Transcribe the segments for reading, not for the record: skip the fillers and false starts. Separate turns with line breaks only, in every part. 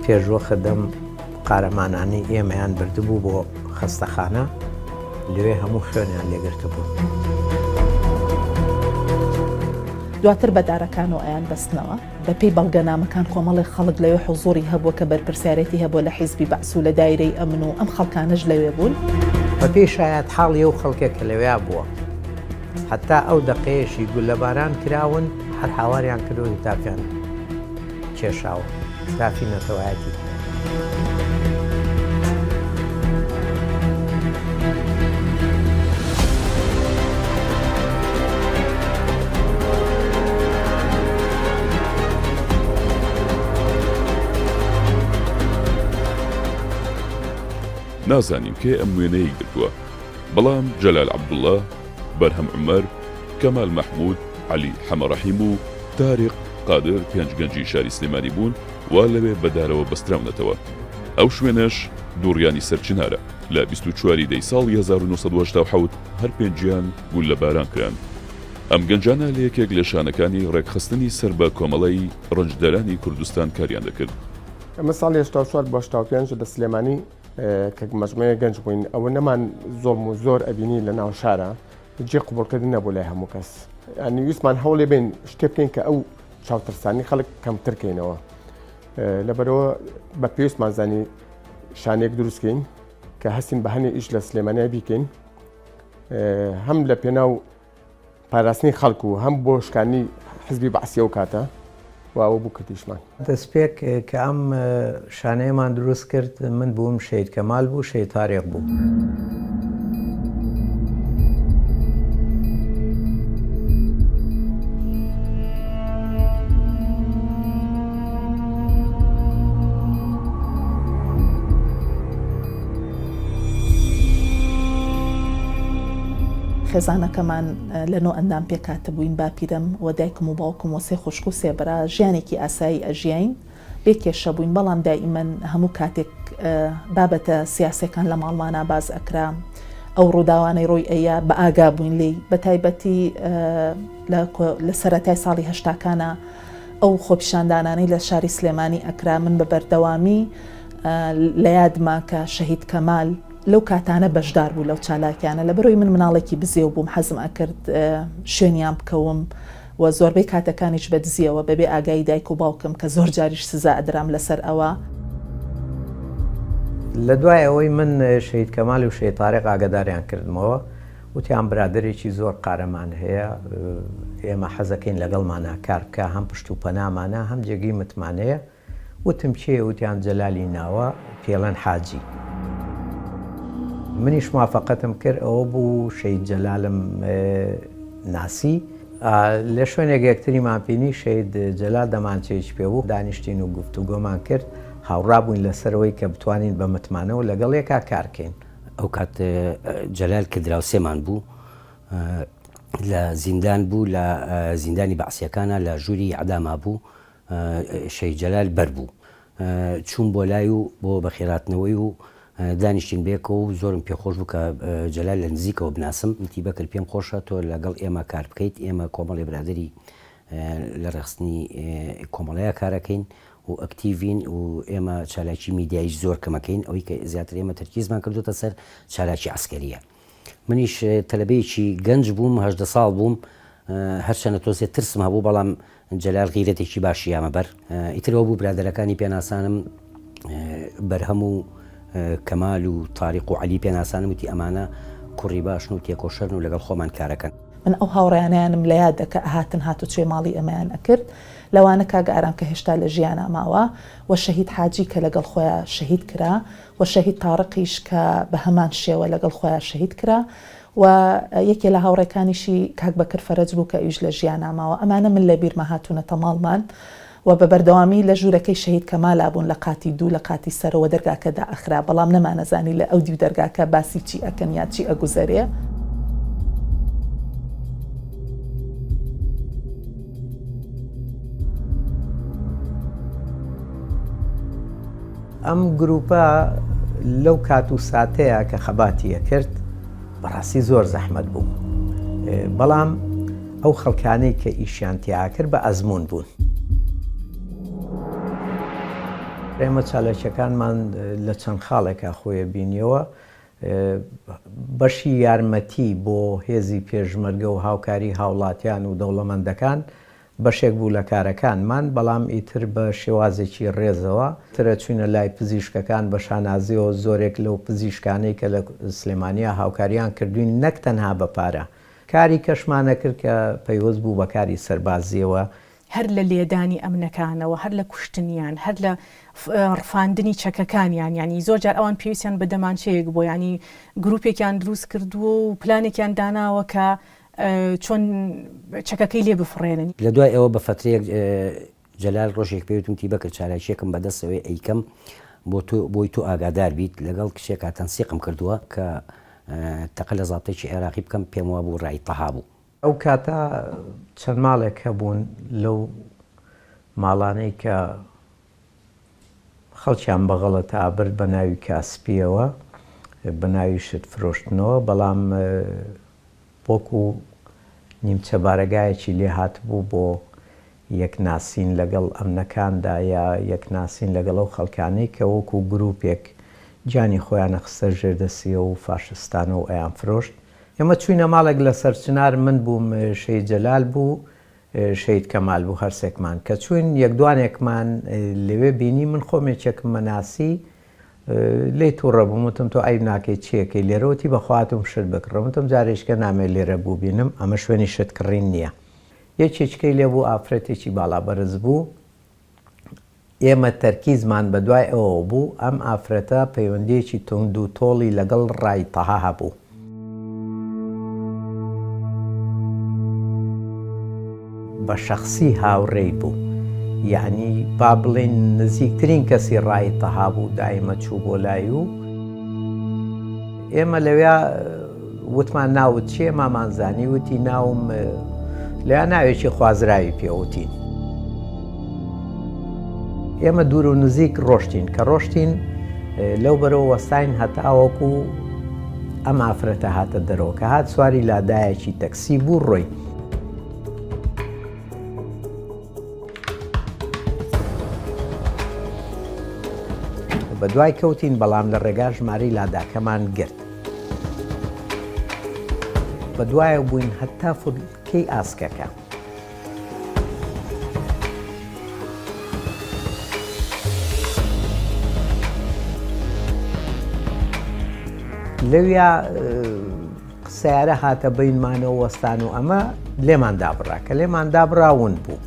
پێشوە خدەم قارەمانانی ئێمەیان بردبوو بۆ خەستەخانە، لەوێ هەموو خوێنیان لێگرتە بوو.
دواتر بەدارەکان و ئەیان بەستنەوە بە پێی بەڵگەنامەکان کۆمەڵی خەڵک لەوێ حوزوری هەبووە کە بەرپرسیارەتی هەبووە لە حیزبی بەعس و لە دایرەی ئەمن و ئەم خەڵکانەش لەوێ بوون.
بە پێی شایەت حاڵی ئەو خەڵکێک کە لەوێ بووە، حتا ئەو دەقەیەشی گولەباران کراون هەر هاواریان کردو تاکەن کێشاوە تافی نەتەوایەتی.
نازانیم کێ ئەم وێنەیە گرتووە، بەڵام جەلال عەبدوڵڵا، بەرهەم عومەر، کەمال مەحموود، عەلی حەمەڕەحیم و تاریق قادر پێنج گەنجی شاری سلێمانی بوون وا لەوێ بەدارەوە بەستراونەتەوە. ئەو شوێنەش دووڕیانی سەرچنارە لە 24 دەی ساڵی 1970 هەر پێنجیان گول لە باران کران. ئەم گەنجانە لە یەکێک لە شانەکانی ڕێکخستنی سەر بە کۆمەڵەی ڕەنجدەرانی کوردستان کاریان دەکرد.
ئەمە ساڵی 1985 لە سلێمانی کە مەجموعەیە گەنج بووین، ئەوە نەمان زۆڵم و زۆر ئەبینی لە ناو شارە، جێ قوبوڵکردن نەبوو لای هەموو کەس. ینی ویسمان هەوڵێ بین شتێ بکەین کە ئەو چاوترسانی خەڵک کەمتر کەینەوە. لەبەرەوە بە پێویستمان زانی شانێک دروستکەین کە هەستین بە هەنێ ئیش لە سلێمانیا بیکەین، هەم لە پێناو پاراستنی خەڵک و هەم بۆ شکانی حزبی بەعسیە و کاتە واوە بوو کردیشمان.
دەستپێک کە ئەم شانەیەمان دروست کرد من بووم، شەید کەمال بوو، شەید تاریق بوو.
خێزانەکەمان لەنۆ ئەندام پێکاتە بووین باپیرم و دایکم و باوکم و سێ خوشک و سێبرا ژیانێکی ئاسایی ئەژیین بێ کێشە بووین، بەڵام دائیمەن هەموو کاتێک بابەتە سیاسەکان لە ماڵمانە باز ئەکرا ئەو ڕووداوانەی ڕۆی ئەیە بە ئاگا بووین لێی، بە تایبەتی لە سەرەتای ساڵی هەشتاکانە ئەو خۆپیشاندانانەی لە شاری سلێمانی ئەکرا من بە بەردەوامی لە یادما کە شەهید کەمال لەو کاتانە بەشدار بوو لەو چالاکیانە. لە بەرۆی من مناڵێکی بزێو بووم، حەزم ئەکرد شوێنیان بکەوم و زۆربەی کاتەکانیش بە دزیەوە بەبێ ئاگایی دایک و باوکم کە زۆر جاریش سزا ئەدرام لەسەر ئەوە.
لە دوای ئەوەی من شەید کەمال و شەید تاریق ئاگاداریان کردمەوە، وتیان برادێکی زۆر قارەمان هەیە، ئێمە حەزەکەین لەگەڵمانە کار بکە، هەم پشت و پەنامانە هەم جێگی متمانەیە. وتم چێ؟ وتیان جەلالی ناوە پێڵەن حاجی. منیش موافقەتم کرد، ئەوە بوو شەید جەلالم ناسی. لە شوێنێک یەکتریمان بینی شەید جەلال دەمانچەیەکی پێ بوو، دانیشتین و گفتوگۆمان کرد، هاوڕابووین لەسەرەوەی کە بتوانین بە متمانەوە لەگەڵ یەکا کارکەین.
ئەو کات جەلال کە دراوسێمان بوو لە زیندان بوو، لە زیندانی بەعسیەکانە لە ژووری عەداما بوو، شەید جەلال بەر بوو، چوون بۆ لای و بۆ بەخێراتنەوەی و دانیشتین بێکەوە و زۆرم پێخۆش بوو کە جەلال لە نزیکەوە بناسم. وتی بەکر پێم خۆشە تۆ لەگەڵ ئێمە کار بکەیت، ئێمە کۆمەڵی برادری لە ڕێخستنی کۆمەڵەیە کارەکەین و ئەکتیڤین و ئێمە چالاکی میدیایش زۆر کەمەکەین، ئەوەی کە زیاتر ئێمە تەرکیزمان کردوتە سەر چالاکی عەسکەریە. منیش تەلەبەیەکی گەنج بووم، 18 ساڵ بووم، هەرچەندە تۆزێ ترسم هەبوو، بەڵام جەلال غیرەتێکی باشی یامە بەر. ئیترەوە بوو برادەرەکانی پێناسانم بەرهەم و کەمال و تاریق و عەلی پێناسانم، وتی ئەمانە کوڕی باشن و تێکۆشەرن و لەگەڵ خۆمان کارەکەن.
من ئەو هاوڕێیانیانم لە یاد دەکە هاتن هاتوچێ ماڵی ئەمەیان ئەکرد، لەوانە کاگە کە هێشتا لە ژیانە ماوە، و شەهید حاجی کە لەگەڵ خۆیان شەهید کرا، و شەهید تاڕقیش کە بە هەمان شێوە لەگەڵ خۆیان شەهید کرا، و یەکێ لە هاوڕێکانیشی کاک بەکر فەرەج بوو کە ئیش لە ژیانە ماوە. ئەمانە من لە بیرمە هاتوونەتە ماڵمان و بە بەردەوامی لە ژوورەکەی شەهید کەمالا بوون لە قاتی دوو لە قاتی سەرەوە دەرگاکەدا ئەخرا، بەڵام نەمانەزانی لە ئەو دیو دەرگاکە باسی چی ئەکەن یا چی ئەگوزەرێ.
ئەم گروپە لەو کات و ساتەیە کە خەباتیە کرد بەڕاستی زۆر زەحمەت بوو، بەڵام ئەو خەڵکانەی کە ئیشیان تیا کرد بە ئەزمون بوون. ئێمە چالەکیەکانمان لە چەند خاڵێکا خۆیە بینیەوە بەشی یارمەتی بۆ هێزی پێشمەرگە و هاوکاری هاوڵاتیان و دەوڵەمەندەکان بەشێک بوو لە کارەکانمان بەڵام ئیتر بە شێوازێکی ڕێزەوە ترە چوینە لای پزیشکەکان بە شانازیەوە زۆرێک لەو پزیشکانەی کە لە سلێمانیا هاوکاریان کردوین نەک تەنها بە پارە کاری کەشمانە کرد کە پەیوەست بوو بە کاری سەربازیەوە
هەر لە لێدانی ئەمنەکانەوە هەر لە کوشتنیان هەر لە ڕفاندنی چەکەکانیان ینی زۆر جار ئەوان پێویستیان بە دەمانچەیەک بۆ ینی گروپێکیان دروست کردووە و پلانێکیان داناوە کە چۆن چەکەکەی لێ بفڕێنن
لە دوای ئەوە بە فترەیەک جەلال ڕۆژێک پێوتمتی بەکرد چالایشێکم بەدەستەوەی ئەیکەم بۆی تۆ ئاگادار بیت لەگەڵ کشێکا تەنسیقم کردووە کە تەقە لە زابطێکی عێراقی بکەم پێم وە بوو ڕای تەها بوو
ئەو کاتە چەند ماڵێک هەبوون لەو ماڵانەی کە خەڵکیان بەغەڵەتە ئابرد بە ناوی کاسپیەوە بە ناوی شت فرۆشتنەوە بەڵام وەکو نیمچە بارەگایەکی لێ هاتبوو بۆ یەکناسین لەگەڵ ئەمنەکاندا یا یەکناسین لەگەڵ ئەو خەڵکانەی کە وەکو گروپێک جانی خۆیانە خستە ژێردەسیە و فاشستانە و ئەیان فرۆشت ئێمە چوینە ماڵێک لە سەرچنار من بووم شەید جەلال بوو شەید کەمال بوو هەرسێکمان کە چوین یەکدوانێکمان لەوێ بینی من خۆمێکێکم مەناسی لێی تووڕە بووم وتم تۆ ئەی ناکەی چیەکەی لێرەوەتی بەخواتم شت بکڕمتم جارێشکە نامێ لێرە بوو بینم ئەمە شوێنی شتکڕین نییە یەکێچکەی لێ بوو ئافرەتێکی باڵا بەرز بوو ئێمە تەرکیزمان بە دوای ئەوە بوو ئەم ئافرەتە پەیوەندیەکی تونند و تۆڵی لەگەڵ ڕای تەها هەبوو بە شەخسی هاوڕێی بوو یعنی با بڵێن نزیکترین کەسی ڕای تەها بوو دایمە چوو بۆ لای و ئێمە لەوێ وتمان ناوت چیە مامانزانی وتی ناوم لە ناوێکی خوازراوی پێوتین ئێمە دوور و نزیک ڕۆشتین کە ڕۆشتین لەو بەرەوە وەستاین هەتاوەکو ئەم ئافرەتە هاتە دەرەوە کە هات سواری لادایەکی تەکسی بوو ڕۆی بە دوای کەوتین بەڵام لە ڕێگا ژمارەی لاداکەمان گرت بە دوایە بووین هەتا فولکەی ئاسکەکە لەویا قسەیارە هاتە بینمانەوە وەستان و ئەمە لێمان دابڕا کە لێمان دابراون بوو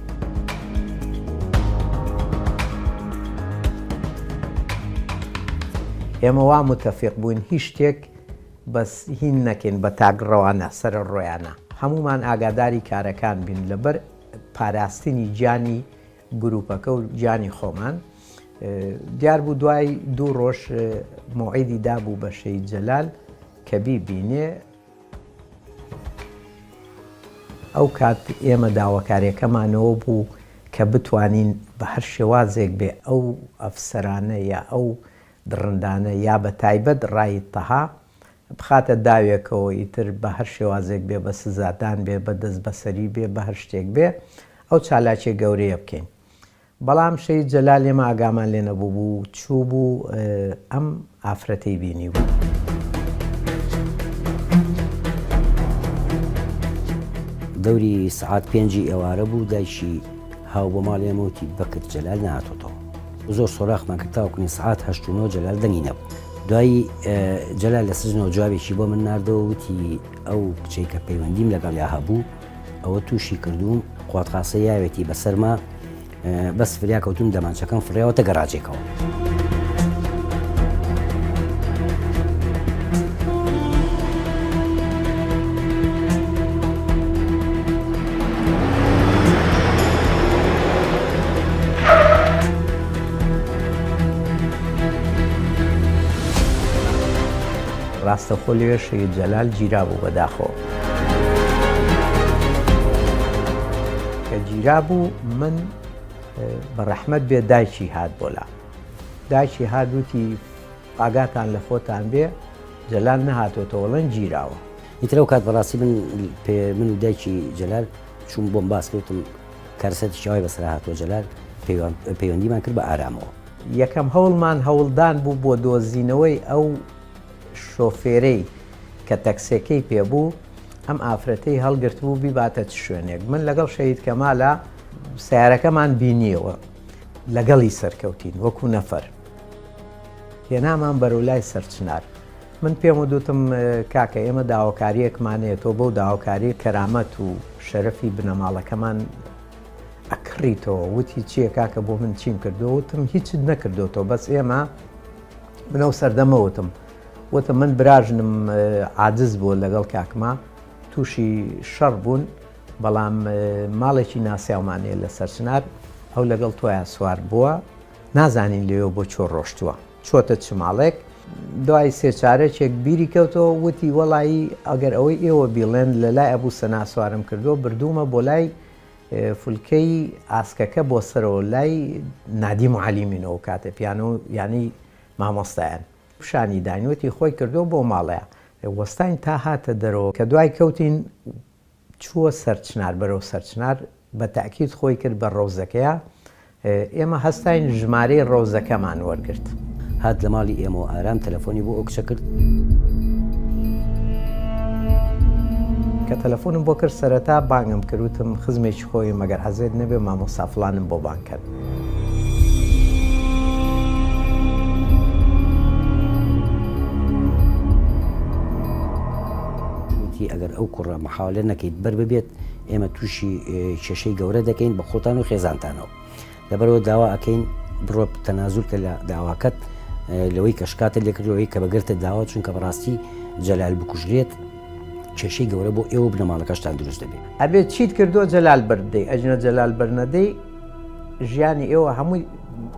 ئێمە وا متەفیق بووین هیچ شتێک بەس هین نەکەین بە تاگڕەوانە سەر ڕۆیانە هەمومان ئاگاداری کارەکان بین لەبەر پاراستنی گیانی گروپەکە و گیانی خۆمان دیار بوو دوای دوو ڕۆژ موعیدی دابوو بە شەید جەلال کە بیبینێ ئەو کات ئێمە داواکاریەکەمانەوە بوو کە بتوانین بە هەر شێوازێک بێ ئەو ئەفسەرانە یا ئەو درڕندانە یا بە تایبەت ڕای تەها بخاتە داوێکەوە ئیتر بە هەر شێوازێک بێ بە سزادان بێ بە دەست بەسەری بێ بە هەر شتێک بێ ئەو چالاکێ گەورەیە بکەین بەڵام شەید جەلال ئێمە ئاگامان لێ نەبوو بوو چوو بوو ئەم ئافرەتەی بینی بوو
دەوری سعات 5 ئێوارە بوو دایشی هاو بۆ ماڵێمەوتی بەکرد جەلال نهاتۆتەوە زۆر سۆراخمان کرد تاوەکوی سعات 8 جەلال دەنگی نەبوو دوایی جەلال لە سزنەوە جوابێکی بۆ من ناردەوە وتی ئەو کچەی کە پەیوەندیم لەگەڵ یا هەبوو ئەوە تووشی کردووم قواتخاسە یاوێتی بەسەرما بەس فریا کەوتوم دەمانچەکەم فڕێەوەتە گەڕاجێکەوە
ڕاستەخۆ لێ شەید جەلال گیرا بوو بەداخەوە کە گیرا بوو من بە ڕەحمەت بێ دایکی هات بۆلا دایکی هاتووتی ئاگاتان لە خۆتان بێ جەلال نەهاتۆتەوەڵەن گیراوە
ئیترەوە کات بەڕاستی من و دایکی جەلال چوون بۆم باس کەوتم کارسەتی شاوای بەسەر هاتووە جەلال پەیوەندیمان کرد بە ئارامەوە
یەکەم هەوڵمان هەوڵدان بوو بۆ دۆزینەوەی ئەو شۆفێرەی کە تەکسێکەی پێبوو ئەم ئافرەتەی هەڵگرت بوو بیباتە شوێنێک. من لەگەڵ شەهید کەمالە سیارەکەمان بینیەوە لەگەڵی سەرکەوتین وەکو نەفەر هێنامان بەرەولای سەرچنار. من پێم وتم کاکە ئێمە داواکاریەکمانەیە تۆ بەو داواکاری کەرامەت و شەرەفی بنەماڵەکەمان ئەکڕیتەوە. وتی چییە کاکە بۆ من چیم کردو؟ وتم هیچت نەکردوەوە بەس ئێمە منەو سەردەمەوتم وتم من براژنم عاجز بوو لەگەڵ کاکما تووشی شەڕ بوون بەڵام ماڵێکی ناسیاومانەیە لە سەرچنار ئەو لەگەڵ تۆیان سوار بووە نازانین لێەوە بۆ چۆ ڕۆشتووە چۆتە چ ماڵێک. دوای سێ چارەکێک بیری کەوتەوە وتی وەڵایی ئەگەر ئەوەی ئێوە بیڵێن لە لای ئەبوو سەنا سوارم کردو بردوومە بۆ لای فولکەی ئاسکەکە بۆ سەرەوە لای نادی معلیمینەوە کاتە پیانۆ ینی مامۆستایان پیشانی داینوەتی خۆی کردو بۆ ماڵەیە وەستاین تا هاتە دەرەوە کە دوای کەوتین چووە سەرچنار بەرەو سەرچنار بە تاکید خۆی کرد بە ڕۆزەکەیە ئێمە هەستاین ژمارەی ڕۆزەکەمان وەرگرت.
هات لە ماڵی ئێمە ئارام تەلەفۆنی بۆ ئەو کچە کرد
کە تەلەفۆنم بۆ کرد سەرەتا بانگم کردوتم خزمێکی خۆی مەگەر حەزێت نەبێ مامۆستا فڵانم بۆ بانگ کرد.
وتی ئەگەر ئەو کوڕە محاولە نەکەیت بەر ببێت ئێمە تووشی کێشەی گەورە دەکەین بە خۆتان و خێزانتانەوە لەبەرەوە داوا ئەکەین بڕۆ تەنازولکە لە داواکەت لەوەی کەشکاتە لێکردەوەی کە بەگرتە داوا چونکە بەڕاستی جەلال بکوژرێت کێشەی گەورە بۆ ئێوە بنەماڵەکەشتان دروست دەبێت.
ئەبێت چیت کردو جەلال بەردەی ئەجنە جەلال بەرنەدەی ژیانی ئێوە هەمووی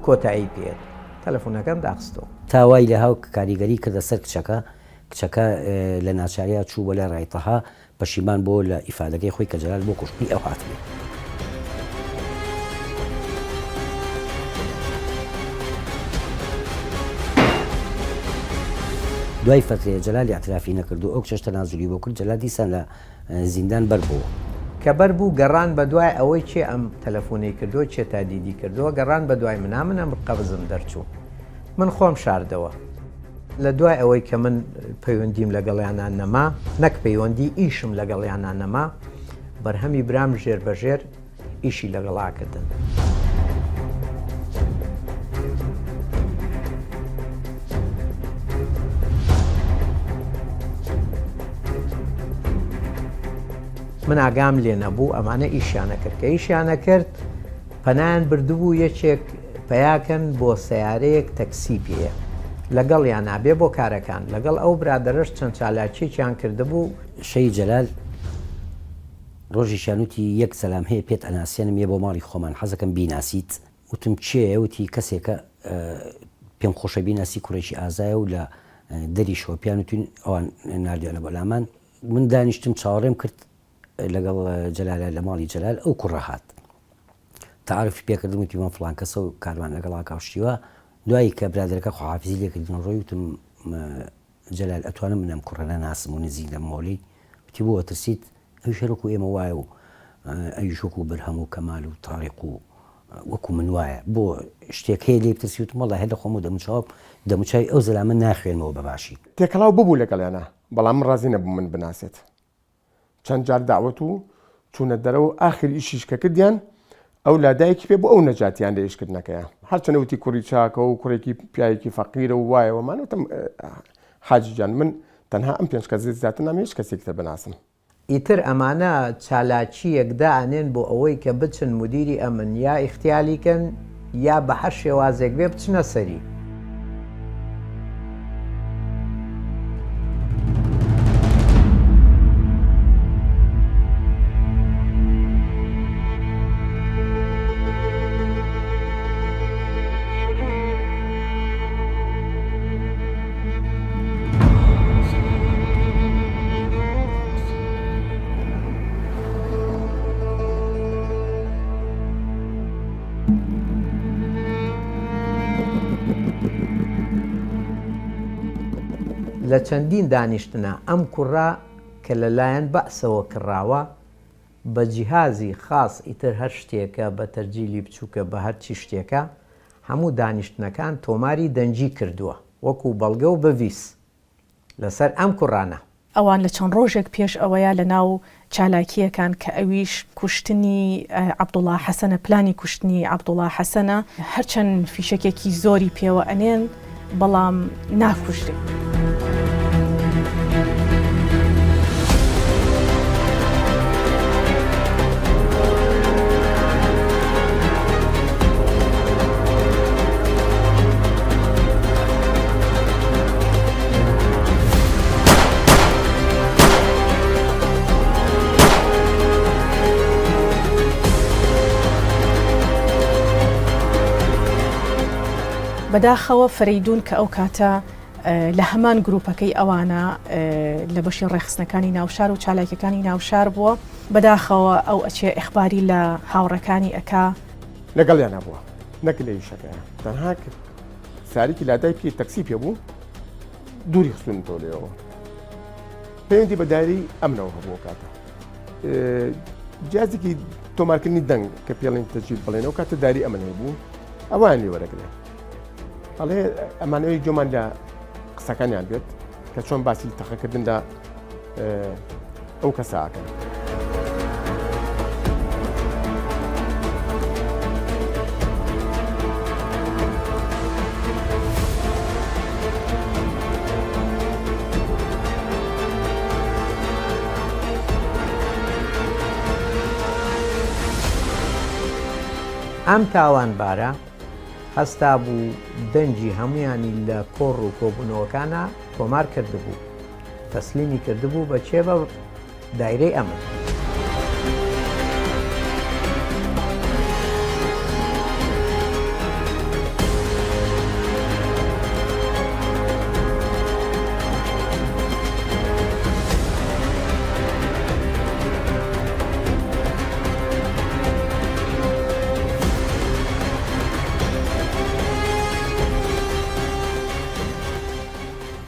کۆتایی پێێت تەلەفۆنەکەم داخستەوە
تاوای لە هاو کاریگەری کردە سەر کچەکە لە ناچاریا چوو بە لە ڕایتەها پەشیمان بۆ لە ئیفادەکەی خۆی کە جەلال بۆ کوشتنی ئەو هاتبێت. دوای فترەیە جەلال ئاعترافی نەکردو ئەو کچەش تەنازولی بۆ کرد جەلال دیسان لە زیندان بەربووە
کە بەربوو گەڕان بە دوای ئەوەی چێ ئەم تەلەفۆنەی کردو چێ تا دیدی کردووە گەڕان بە دوای منە قەبزم دەرچوو من خۆم شاردەوە لە دوای ئەوەی کە من پەیوەندیم لەگەڵیانان نەما نەک پەیوەندی ئیشم لەگەڵیانان نەما بەرهەمی برام ژێر بەژێر ئیشی لەگەڵاکردن. من ئاگام لێ نەبوو ئەمانە ئیشیانە کرد کە ئیشیانە کرد پەنایان بردبوو یەکێک پەیاکەن بۆ سیارەیەک تەکسی پێە لەگەڵیان نابێ بۆ کارەکان لەگەڵ ئەو برادەرش چەند چالاکییان کردبوو.
شەی جەلال ڕۆژی شانوتی یەک سەلام هەیە پێت ئەناسیێنم یە بۆ ماڵی خۆمان حەزەکەم بیناسیت وتم چێ وتی کەسێکە پێم خۆشە بیناسی کوڕێکی ئازایە و لە دەری شۆپیان وتین ئەوان نردیانە بەلامان من دانیشتم چاوەڕێم کرد لەگەڵ جەلالە لە ماڵی جەلال ئەو کوڕە هات تعارفی پێکردم وتی من فڵان کەسە و کاروان لەگەڵا کاوشتیوە دوایی کە برادەرەکە خۆحافیزی لێکردن ڕۆی وتم جەلال ئەتوانم منم کوڕە ناسم و نزیک لە مۆڵی وتی بۆ ترسیت ئەوی شەرک و ئێمە وایە و ئەویش وەکو بەرهەم و کەمال و تاریق و وەکو من وایە بۆ شتێک هەیە لێ بترسی وتم وەڵڵا هێ لە خۆم و دەموچای ئەو زەلامە ناخوێنەوە بەباشی
تێکەڵاو ببوو لەگەڵیانە بەڵام من ڕازی نەبوو من بناسێت چەند جار داوەت و چوونە دەرەوە ئاخر ئیشیش کە کردیان ئەو لادایەکی پێ بۆ ئەو نەجاتیان لە ئیشکردنەکەیە هەرچەنە وتی کوڕی چاکە و کوڕێکی پیاەکی فەقیرە و وایەوەمانوتم حاجیجان من تەنها ئەم پێنج کەس زیاتر نامێ هیچ کەسێکتر بناسم.
ئیتر ئەمانە چالاکیەکدا ئەنێن بۆ ئەوەی کە بچن مدیری ئەمن یا ئیختیالیکەن یا بە هەر شێوازێک بێ بچنە سەری. لە چەندین دانیشتنە ئەم کوڕا کە لەلایەن بەعسەوە کڕاوە بە جیهازی خاص ئیتر هەر شتێکە بە تەرجیلی بچووکە بە هەرچی شتێکە هەموو دانیشتنەکان تۆماری دەنجی کردووە وەکو بەڵگە و بەڤیس لەسەر ئەم کوڕانە.
ئەوان لە چەند ڕۆژێک پێش ئەوەیە لە ناو چالاکیەکان کە ئەویش کوشتنی عەبدوڵڵا حەسەنە، پلانی کوشتنی عەبدوڵڵا حەسەنە، هەرچەند فیشەکێکی زۆری پێوە ئەنێن بەڵام ناکوژرێت. بەداخەوە فەرەیدون کە ئەو کاتە لە هەمان گروپەکەی ئەوانە لە بەشی ڕێخستنەکانی ناوشار و چالاکیەکانی ناوشار بووە، بەداخەوە ئەو ئەچێ ئیخباری لە هاوڕەکانی ئەکا
لەگەڵیان نەبووە نەک لە ئیشەکەیە تەنها ساریکی لادای پێ تەکسی پێ بوو دووری خستونەوە لێەوە پەیوەندی بە دایری ئەمنەوە هەبووە کاتە جیازێکی تۆمارکردنی دەنگ کە پێڵین تەجیل بڵێنەوە کاتە داری ئەمنەی بوو ئەوان لێ وەرەگرێ ئەڵێ ئەمانەوەی جۆمان لە قسەکانیان بێت کە چۆن باسی تەخەکردندا ئەو کەساکەن.
ئەم تاوانبارە هەستا بوو دەنجی هەمویانی لە کۆڕ و کۆبوونەوەکانە تۆمار کردبوو، تەسلیمی کردبوو بە چێ بە دایرەی ئەمن.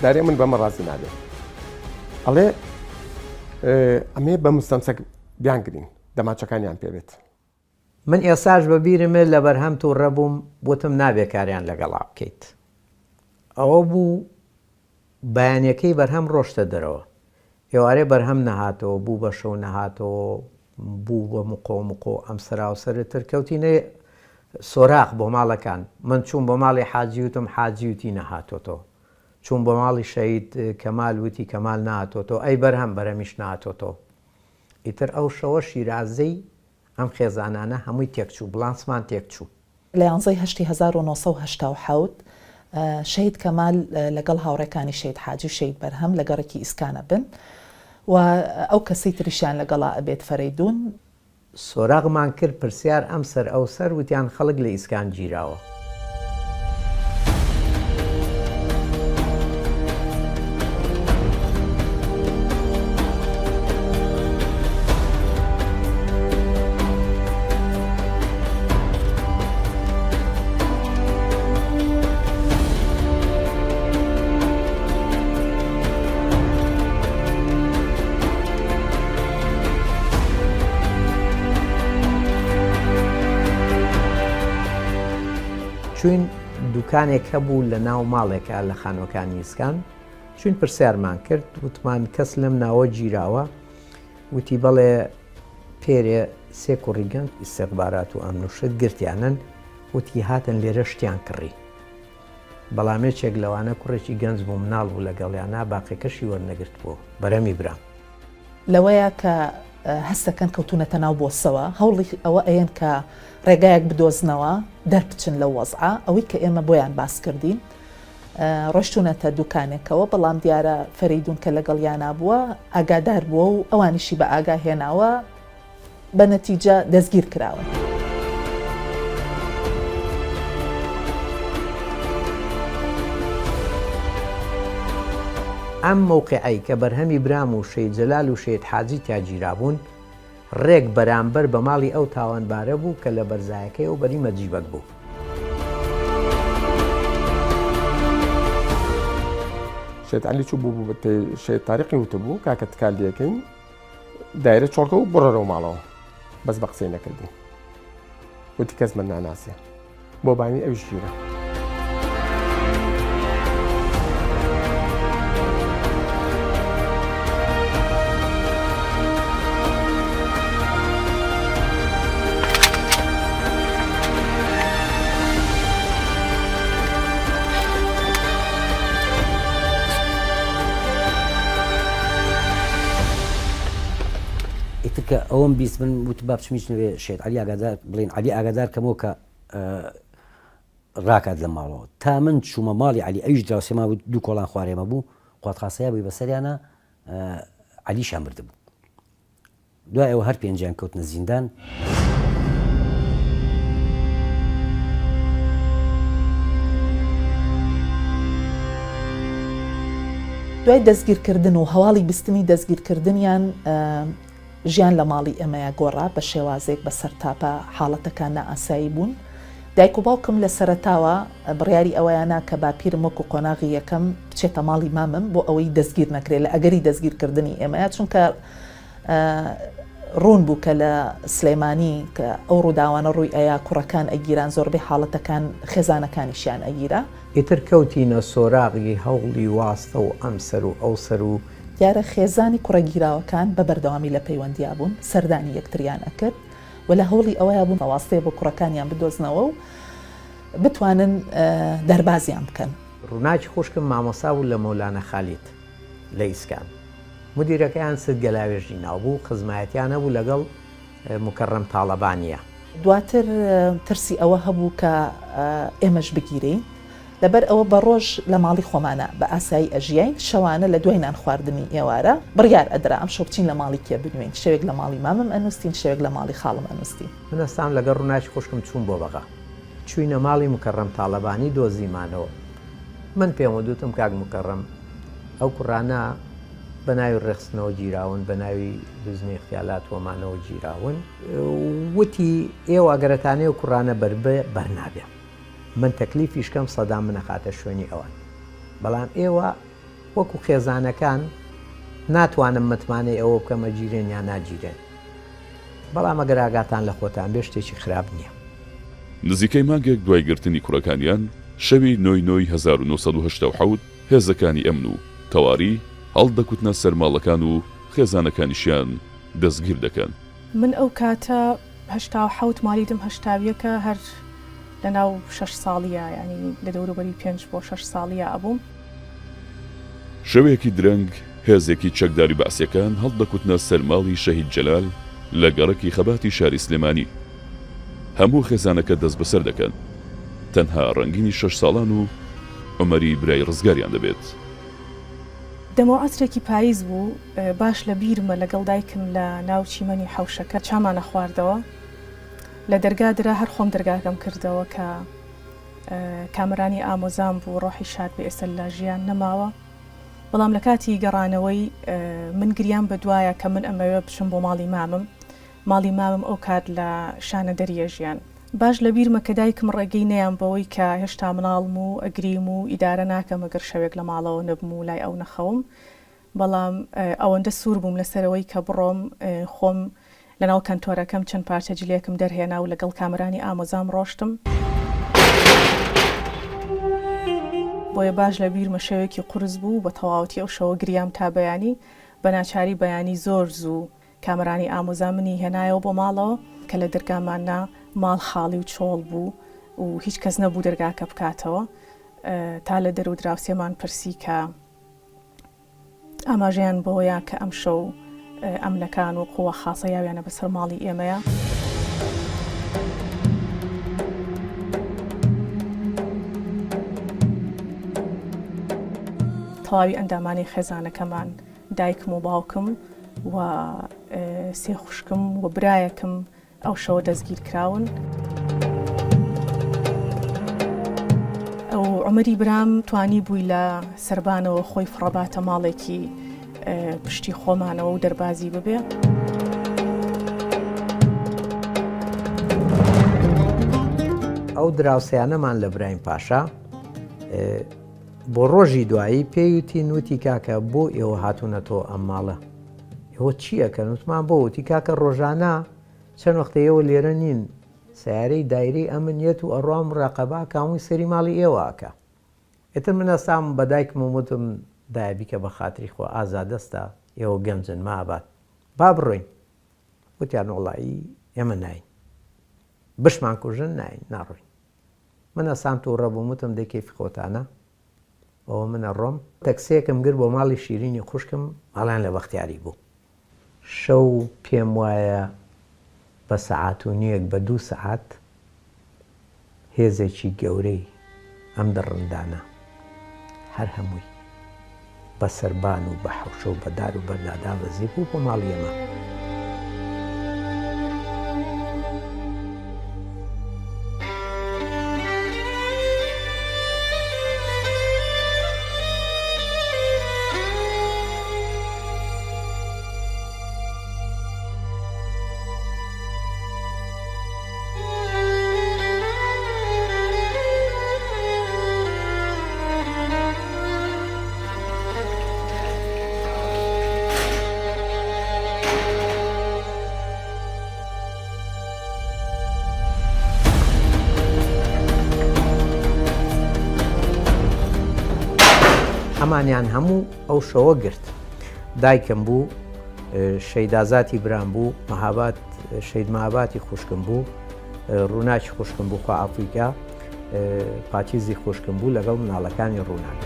داری من بەمە ڕازی نابێت ئەڵێ ئەمێ بە مستەمسەک بیانگرین دەماچەکانیان پێبێت.
من ئێساش بەبیرمێ لە بەرهەم توو ڕەبووم وتم نابێ کاریان لەگەڵا بکەیت. ئەوە بوو بەیانەکەی بەرهەم ڕۆشتە دەرەوە، ئێوارێ بەرهەم نەهاتەوە بوو بە شەو نەهاتەوە بوو بە مقۆ ئەم سەراوسەرتر کەوتینە سۆراق بۆ ماڵەکان. من چوون بۆ ماڵی حاجی وتم حاجی وتی نەهاتۆتەوە، چوون بۆ ماڵی شەید کەمال وتی کەمال نهاتۆتەوە، ئەی بەرهەم بەرەمیش نهاتۆتەوە. ئیتر ئەو شەوە شیرازەی ئەم خێزانانە هەمووی تێکچوو، بڵانسمان تێکچوو.
لە 1970 شەید کەمال لەگەڵ هاوڕێکانی شەید حاجی و شەید بەرهەم لە گەڕێکی ئیسکانە بن و ئەو کەسی تریشیان لەگەڵا ئەبێت فەرەیدون.
سۆراغمان کرد پرسیار ئەم سەر ئەو سەر وتیان خەڵک لە ئیسکان گیراوە. چوین دوکانێک هەبوو لە ناو ماڵێکە لە خانوەکانی ئیسکان، چوین پرسیارمان کرد وتمان کەس لەم ناوە گیراوە، وتی بەڵێ پێرێ سێ کوڕی گەنج ئیسێخبارات و ئەمنوشت گرتیانن، وتی هاتن لێرە شتیان کڕی. بەڵامێکێک لەوانە کوڕێکی گەنج بوو مناڵ بوو لەگەڵیانە باقیەکەشی وەرنەگرت بوو بەرەمی برام.
لەوەیە کە هەستەکەن کەوتونەتە ناو بۆسەوە هەوڵی ئەوە ئەیەن کە ڕێگایەک بدۆزنەوە دەربچن لە وەزعە ئەوەی کە ئێمە بۆیان باس کردین ڕۆشتونەتە دوکانێکەوە، بەڵام دیارە فەرەیدون کە لەگەڵیانە بووە ئاگادار بووە و ئەوانیشی بە ئاگا هێناوە بە نەتیجە دەستگیر کراوە.
ئەم مووقعی کە بەرهەمی برام و شەید جەلال و شەید حاجی تاگیرابوون ڕێک بەرامبەر بە ماڵی ئەو تاوانبارە بوو کە لە بەرزایەکەی و بەری مەجیبەک بوو.
شێت عەلی چوو بوو شێت تاریقی وتە بوو کاکە تکال لەکەین دایرە چۆڵکە و بڕەرەوە ماڵەوە بەس بە قسەی نەکردی، وتی کەس من ناناسیە بۆ بانی ئەوش گیرە.
کە ئەوم بیست من وت با بچمیشنوێ شێت علی ئاگادار بڵێن علی ئاگادار کەمەوە کە ڕاکات لە ماڵەوە تا من چوومە ماڵی علی ئەویش دراوسێما بوو دوو کۆڵان خوارێمە بوو خواتخاسەیە بووی بەسەریانە علیشان برد بوو دوای ئەوە هەر پێنجیان کەوتنە زیندان.
دوای دەستگیرکردن و هەواڵی بستنی دەستگیرکردنیان ژیان لە ماڵی ئێمەیە گۆڕا بە شێوازێک بە سەرتاپە حاڵەتەکان نائاسایی بوون. دایک و باوکم لە سەرەتاوە بڕیاری ئەوەیانە کە باپیرم وەکو قۆناغی یەکەم بچێتە ماڵی مامم بۆ ئەوەی دەستگیر نەکرێت لە ئەگەری دەستگیرکردنی ئێمەیە چونکە ڕوون بوو کە لە سلەیمانی کە ئەو ڕووداوانە ڕووی ئەیە کوڕەکان ئەگیران زۆربەی حاڵەتەکان خێزانەکانیشیان ئەگیرە.
ئیتر کەوتینە سۆراغی هەوڵی واستە و ئەم سەر و ئەو سەر و
دیارە خێزانی کوڕەگیراوەکان بە بەردەوامی لە پەیوەندیا بوون سەردانی یەکتریان ئەکرد و لە هەوڵی ئەوەیە بوون بەواستەیە بۆ کوڕەکانیان بدۆزنەوە و بتوانن دەربازیان بکەن.
ڕووناکی خوشکم مامۆسا بوو لە مەولانە خالیت لە ئیسکان مدیرەکەیان سد گەلاوێژی ناوبوو خزمایەتیان هەبوو لەگەڵ مکەڕەم تاڵەبانیە.
دواتر ترسی ئەوە هەبوو کە ئێمەش بگیرین لەبەر ئەوە بە ڕۆژ لە ماڵی خۆمانە بە ئاسایی ئەژیین شەوانە لە دوای نان خواردنی ئێوارە بڕیار ئەدرا ئەم شەو بچین لە ماڵی کێ بنوێن شەوێک لە ماڵی مامم ئەنووسین شەوێک لە ماڵی خاڵم ئەنووسین.
منەستان لەگەڵ ڕووناکی خوشکم چوون بۆ بەغا چوینە ماڵی مکەڕەم تاڵەبانی دۆزیمانەوە. من پێم وتم کاک مکەڕەم ئەو کوڕانە بە ناوی ڕێخستنەوە گیراون بە ناوی دزنی خیالات وەمانەوە گیراون وتی ئێوە ئەگەرەتانەیە و کوڕانە بەربێ بەرنابێ من تەکلیفیشکەم سەدام منەخاتە شوێنی ئەوان بەڵام ئێوە وەکو خێزانەکان ناتوانم متمانەی ئەوە بکەمە گیرێن یا ناگیرێن بەڵام ئەگەر ئاگاتان لە خۆتان بێ شتێکی خراپ نییە.
نزیکەی مانگێک دوای گرتنی کوڕەکانیان شەوی نۆی 1970 هێزەکانی ئەمن و تەواری هەڵدەکوتنە سەرماڵەکان و خێزانەکانیشیان دەستگیر دەکەن.
من ئەو کاتە 1970 مالیدم هەشتاویەکە هەر لە ناو 6 ساڵیە ینی لە دەوروبەری 5 بۆ 6 ساڵیە ئەبووم.
شەوێکی درەنگ هێزێکی چەکداری باسیەکان هەڵدەکوتنە سەرماڵی شەهید جەلال لە گەڕەکی خەباتی شاری سلێمانی. هەموو خێزانەکە دەست بەسەر دەکەن تەنها ڕەنگینی 6 ساڵان و عومەری برای ڕزگاریان دەبێت.
دەمەوە عەسرێکی پاییز بوو باش لە بیرمە لەگەڵ دایکم لە ناو چیمەنی حەوشەکە چامانە خواردەوە لە دەرگادرا هەر خۆم دەرگاکەم کردەوە کە کامەرانی ئامۆزان بوو ڕۆحی شاد بە ئێستا لە ژیان نەماوە بەڵام لە کاتی گەڕانەوەی من گریان بە دوایە کە من ئەمەوێ بچم بۆ ماڵی مامم ئەو کات لە شانە دەریە ژیان باش لە بیرمە کە دایکم ڕێگەی نەیان بەوەی کە هێشتا مناڵم و ئەگریم و ئیدارە ناکەم ئەگەر شەوێک لە ماڵەوە نەبم و لای ئەو نەخەوم بەڵام ئەوەندە سوور بووم لەسەرەوەی کە بڕۆم خۆم لەناو کەنتۆرەکەم چەند پارچە جلێکم دەرهێنا و لەگەڵ کامەرانی ئامۆزام ڕۆشتم بۆیە باش لە بیرمە شەوێکی قورس بوو بە تەواوەتی ئەو شەوە گریام تا بەیانی بە ناچاری بەیانی زۆر زوو کامەرانی ئامۆزا منی هێنایەوە بۆ ماڵەوە کە لە دەرگاماننا ماڵ خاڵی و چۆڵ بوو و هیچ کەس نەبوو دەرگاکە بکاتەوە تا لە دەرو دراوسێمان پرسی کە ئاماژەیان بۆیە کە ئەم شەو ئەمنەکان و قووە خاسە یاویانە بەسەر ماڵی ئێمەیە. تەواوی ئەندامانی خێزانەکەمان دایکم و باوکم و سێ خوشکم و برایەکم ئەو شەوە دەستگیر کراون. ئەو عومەری برام توانی بووی لە سەربانەوە خۆی فڕەباتە ماڵێکی پشتی خۆمانەوە و دەربازی ببێ.
ئەو دراوسیانەمان لە برایم پاشا بۆ ڕۆژی دوایی پێیوتی نوتی کاکە بۆ ئێوە هاتوونەتەوە ئەم ماڵە ئێوە چییەکەن وتمان بۆ وتی کاکە ڕۆژانە چەند وەختە ئێوە لێرە نین سیارەی دایرەی ئەمنیەت و ئەڕوام ڕاقەبا کاوی سەری ماڵی ئێوەکە. ئێتر من ئەسام بە دایکم وتم دایبیکە بە خاتری خۆ ئازادەستە ئێوە گەمجن مابات با بڕۆین. وتیان وڵایی ئێمە ناین بشمان کوژن ناین ناڕۆین. من ئەسام تو ڕەبووم وتم دەکەیفی خۆتانە ئەوە منە ڕۆم. تەکسەیەکم گر بۆ ماڵی شیرینی خوشکم ماڵیان لە بەختیاری بوو. شەو پێم وایە بە سەعات و نیەک بە 2 سەعات هێزێکی گەورەی ئەم دەڕندانە هەر هەمووی بە سەربان و بە حەوشە و بەدار و بەردادا بەزی بوو بۆ ماڵی ئێمە. ئەمانیان هەموو ئەو شەوە گرت. دایکم بوو، شەیدازاتی برام بوو، مەهابات شەید مەهاباتی خوشکم بوو، ڕووناکی خوشکم بوو خوا ئەفریقا، پاچیزی خوشکم بوو لەگەڵ مناڵەکانی ڕووناک.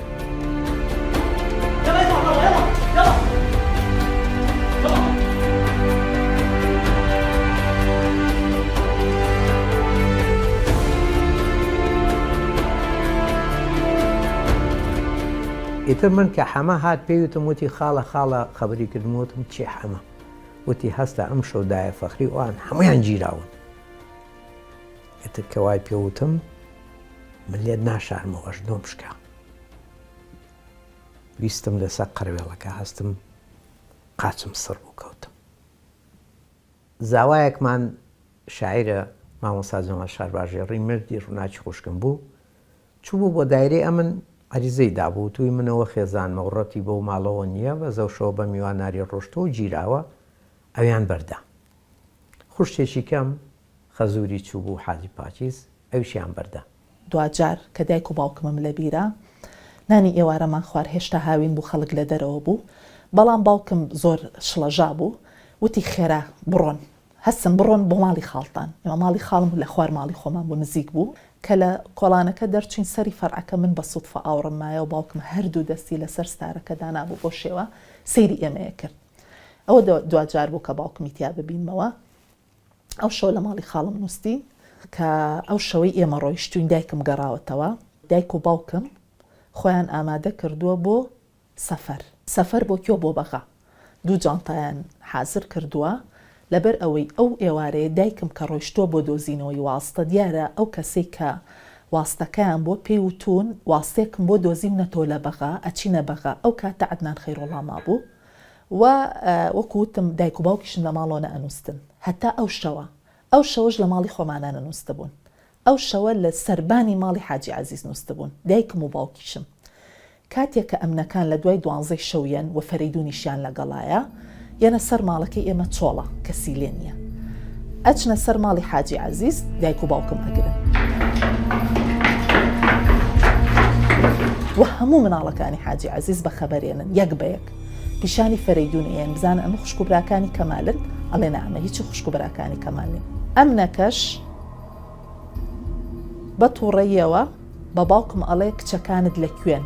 ئیتر من کە حەمە هات پێوتم وتی خاڵە خەبەری کردموتم چی حەمە؟ وتی هەستا ئەم شەودایە فەخری ئەوان هەمویان گیراون. ئیتر کەوای پێوتم من لێت ناشارمەوەش دۆم شکا. ویستم لەسەر قەروێڵەکە هەستم قاچم سڕ بوو کەوتم. زاوایەکمان شاعیرە مامۆستا جەمال شارباژێڕی مردی ڕووناکی خوشکم بوو، چوو بوو بۆ دایرەی ئەمن عریزەی دابوو توی منەوە خێزانمە و ڕەتی بەو ماڵەوە نییە بە زەوشەوە بە میواناری ڕۆشتۆ و گیراوە ئەویان بەردا. خوشتێکی کەم خەزوری چوو بوو حاجی پاچیز ئەویشیان بەردا.
دوجار کە دایک و باوکمم لە بیرە نانی ئێوارەمان خوار هێشتا هاوین بوو خەڵک لە دەرەوە بوو، بەڵام باوکم زۆر شڵەژا بوو وتی خێرا بڕۆن هەستم بڕۆن بۆ ماڵی خاڵتان. ئێمە ماڵی خاڵم لە خوار ماڵی خۆمان بوو نزیک بوو کە لە کۆڵانەکە دەرچین سەری فەرعەکە من بە سوودفە ئاوڕم مایە و باوکم هەردوو دەستی لەسەر ستارەکە دانابوو بۆ شێوە سەیری ئێمەیە کرد. ئەوە دوجار بوو کە باوکمی تیا ببینمەوە. ئەو شەو لە ماڵی خاڵم نووستی کە ئەو شەوەی ئێمە ڕۆیشتوین دایکم گەڕاوەتەوە. دایک و باوکم خۆیان ئامادە کردووە بۆ سەفەر بۆ کێ بۆ بەغا. 2 جانتایان حازر کردووە لەبەر ئەوەی ئەو ئێوارەیە دایکم کە ڕۆیشتۆ بۆ دۆزینەوەی واستە دیارە ئەو کەسێک کە واستەکەیان بۆ پێیوتون واستێکم بۆ دۆزیونەتۆ لە بەغا ئەچینە بەغا. ئەو کاتە عەدنان خەیرۆڵاما بوو و وەکوتم دایک و باوکیشم لە ماڵۆ نەئەنووستن هەتا ئەو شەوەش لە ماڵی خۆمانە نەنووستە بوون. ئەو شەوە لە سەربانی ماڵی حاجی عەزیز نووستە بوون دایکم و باوکیشم. کاتێک کە ئەمنەکان لە دوای 12 شەویان و فەرەیدونیشیان لەگەڵایە یەنە سەر ماڵەکەی ئێمە چۆڵە کەسی لێ نییە. ئەچنە سەر ماڵی حاجی عەزیز دایک و باوکم ئەگرن و هەموو مناڵەکانی حاجی عەزیز بە خەبەرێنن یەک بە یەک پیشانی فەرەیدونیان بزانە ئەمە خوشک و براکانی کەمالن. ئەڵێ نامە هیچی خوشک و براکانی کەمالین. ئەمنەکەش بە تووڕەیەوە بە باوکم ئەڵێ کچەکانت لەکوێن؟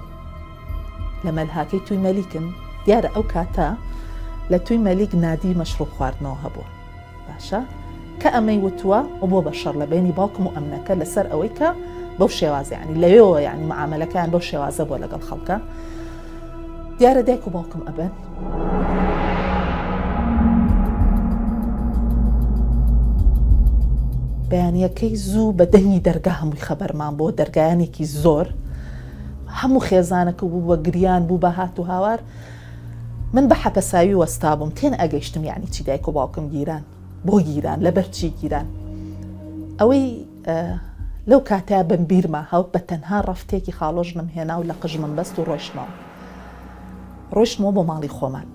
لە مەلهاکەی توی مەلیکن. دیارە ئەو کاتە لە توی مەلیک نادی مەشروب خواردنەوە هەبووە. باشە کە ئەمەی وتووە و بۆ بەشەڕ لە بینی باوکم و ئەمنەکە لەسەر ئەوەی کە بەو شێوازە ینی لەوێەوە ینی معاملەکان بەو شێوازە بۆ لەگەڵ خەڵکە. دیارە دایک و باوکم ئەبن بەیانیەکەی زوو بە دەنگی دەرگا هەمووی خەبەرمان بۆ دەرگایانێکی زۆر هەموو خێزانەکە بوو بە گریان بوو بە هات و هاوار. من بە حەپەساوی وەستا بووم تێن ئەگەیشتم یعنی چی دایک و باوکم گیران بۆ گیران لەبەر چی گیران. ئەوەی لەو کاتەیە بمبیرمە هەوت بە تەنها ڕەفتێکی خاڵۆژنم هێنا و لە قژمم بەست و ڕۆیشتمەوە بۆ ماڵی خۆمان.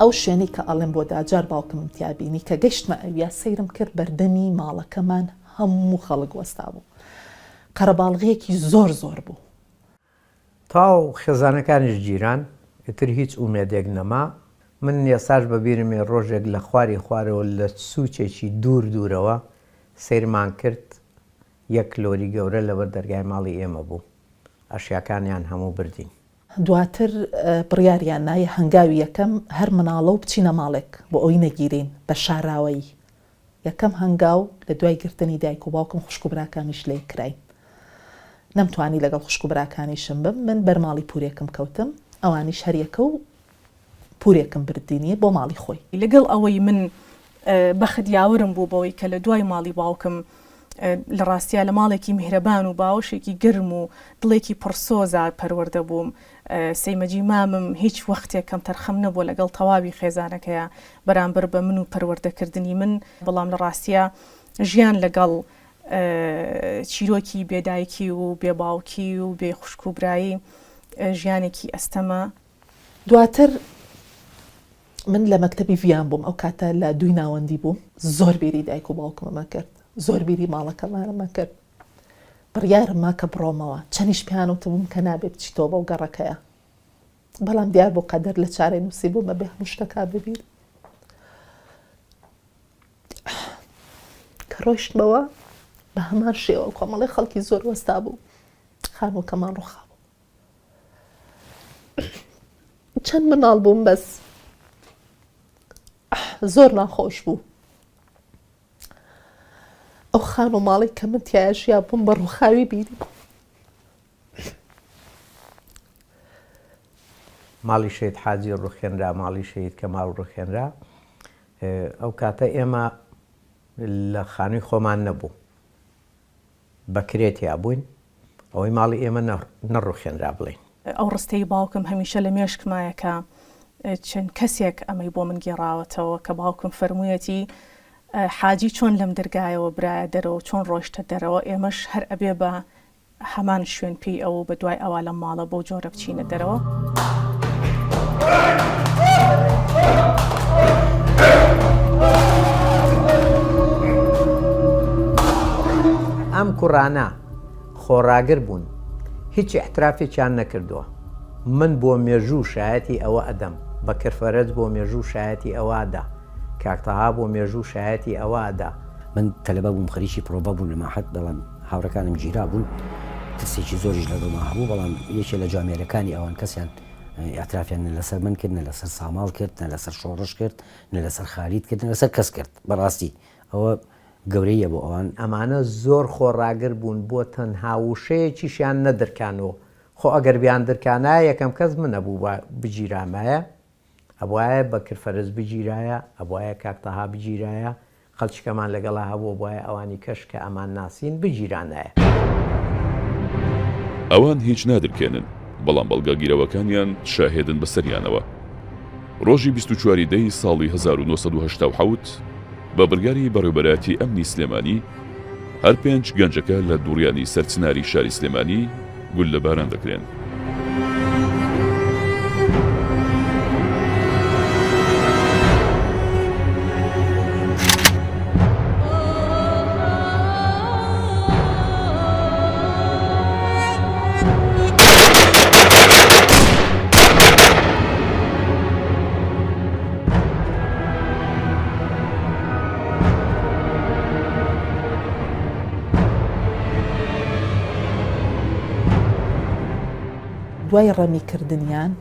ئەو ئەو شوێنی کە ئەڵێم بۆ داجار باوکم تیابینی کە گەشتمە ئەویا سەیرم کرد بەردەمی ماڵەکەمان هەموو خەڵک وەستا بوو قەرەباڵغەیەکی زۆر زۆر بوو
تاو خێزانەکانیش گیران ئتر هیچ ئومێدێک نەما من ێساش بەبیرمێ ڕۆژێک لە خواری خوارەوە لە سوچێکی دوورەوە سیرمان کرد یەک کلۆری گەورە لەبەر دەرگای ماڵی ئێمە بوو ئەشیاکانیان هەموو بردین
دواتر بڕیاریان نایە هەنگاوی یەکەم هەر مناڵە و بچینە ماڵێک بۆ ئەوی نەگیرین بە شاراوەی یەکەم هەنگاو لە دوای گرتنی دایک و باوکم خوشک و براکانیش لێ کراین نەمتوانی لەگەڵ خوشک و براکانیشم بم من بەرماڵی پورێکم کەوتم ئەوانیش هەریەکە و پورێکم بردینیە بۆ ماڵی خۆی
لەگەڵ ئەوەی من بەخدیاورم بوو بەوەی کە لە دوای ماڵی باوکم لە ڕاستیا لە ماڵێکی میهرەبان و باوشێکی گرم و دڵێکی پڕسۆزار پەروەردە بووم سەیمەجی مامم هیچ وەختێک کەم تەرخەم نەبووە لەگەڵ تەواوی خێزانەکەیە بەرامبەر بە من و پەروەردەکردنی من بەڵام لە ڕاستیا ژیان لەگەڵ چیرۆکی بێدایکی و بێباوکی و بێ خوشک و برایی ژیانێکی ئەستەمە
دواتر من لە مەکتەبی ڤیان بووم ئەو کاتە لە دوی ناوەندی بووم زۆر بیری دایک و باوکمەمە کرد زۆر بیری ماڵەکەمانەمە کرد بڕیارم ما کە بڕۆمەوە چەندیش پیانوتە بووم کە نابێت بچیتەوە بەو گەڕەکەیە بەڵام دیار بۆ قەدەر لە چارەی نووسی بوو بەبێ هەموو شتەکە ببیر کە ڕۆیشتمەوە بە هەمان شێوە کۆمەڵی خەڵکی زۆر وەستا بوو خانووکەمان ڕووخا بوو چەند مناڵ بووم بەس زۆر ناخۆش بوو ئەو خان و ماڵی کە من تایەژیا بووم بە ڕووخاوی بیری
ماڵی شەید حاجی ڕوخێنرا ماڵی شەید کەماڵ ڕوخێنرا ئەو کاتە ئێمە لە خانووی خۆمان نەبوو بەکرێتیا بووین ئەوەی ماڵی ئێمە نەڕوخێنرا بڵێن
ئەو ڕستەی باوکم هەمیشە لە مێشکمایەکە چەند کەسێک ئەمەی بۆ من گێڕاوەتەوە کە باوکم فەرموویەتی حاجی چۆن لەم دەرگایەوە برایە دەرەوە چۆن ڕۆیشتە دەرەوە ئێمەش هەر ئەبێ بە هەمان شوێن پێی ئەو بە دوای ئەوە لە ماڵە بۆ جۆرە بچینە دەرەوە
ئەم کوڕانە خۆڕاگر بوون هیچ احترافێکیان نەکردووە من بۆ مێژوو شایەتی ئەوە ئەدەم بە کەرفەرەج بۆ مێژوو شایەتی ئەووادا کاکتەها بۆ مێژوو شایەتی ئەووادا
من تەلەبە بووم خەریکی پرۆڤە بوون لە ماحەت بەڵام هاوڕەکانم گیرا بوون ترسێکی زۆریش لەگەڵما هەبوو بەڵام یەکێ لە جامێرەکانی ئەوان کەسیان ئەترافیان نە لەسەر من کرد نە لەسەر ساماڵ کرد نە لەسەر شۆڕش کرد نە لەسەر خالید کرد نە لەسەر کەس کرد بەڕاستی ئەوە گەورەیە بۆ ئەوان
ئەمانە زۆر خۆڕاگر بوون بۆ تەنها وشەیەکیشیان نەدرکانەوە خۆ ئەگەر بیان درکانایە یەکەم کەس من نەبوو بگیرامایە ئەوایە بە کرفەرز بگیرایە ئەوایە کاکتەها بگیرایە خەڵچکەمان لەگەڵا هەبوو بۆیە ئەوانی کەش کە ئەمان ناسین بگیرانایە
ئەوان هیچ نادرکێنن بەڵام بەڵگاگیرەوەکانیان شاهێدن بەسەریانەوە ڕۆژی 24 دەی ساڵی 1970 بە بڕیاری بەڕێوەبەرایەتی ئەمنی سلێمانی هەر 5 گەنجەکە لە دووڕیانی سەرچناری شاری سلێمانی گول لە باران دەکرێن
دوای ڕەمیکردنیان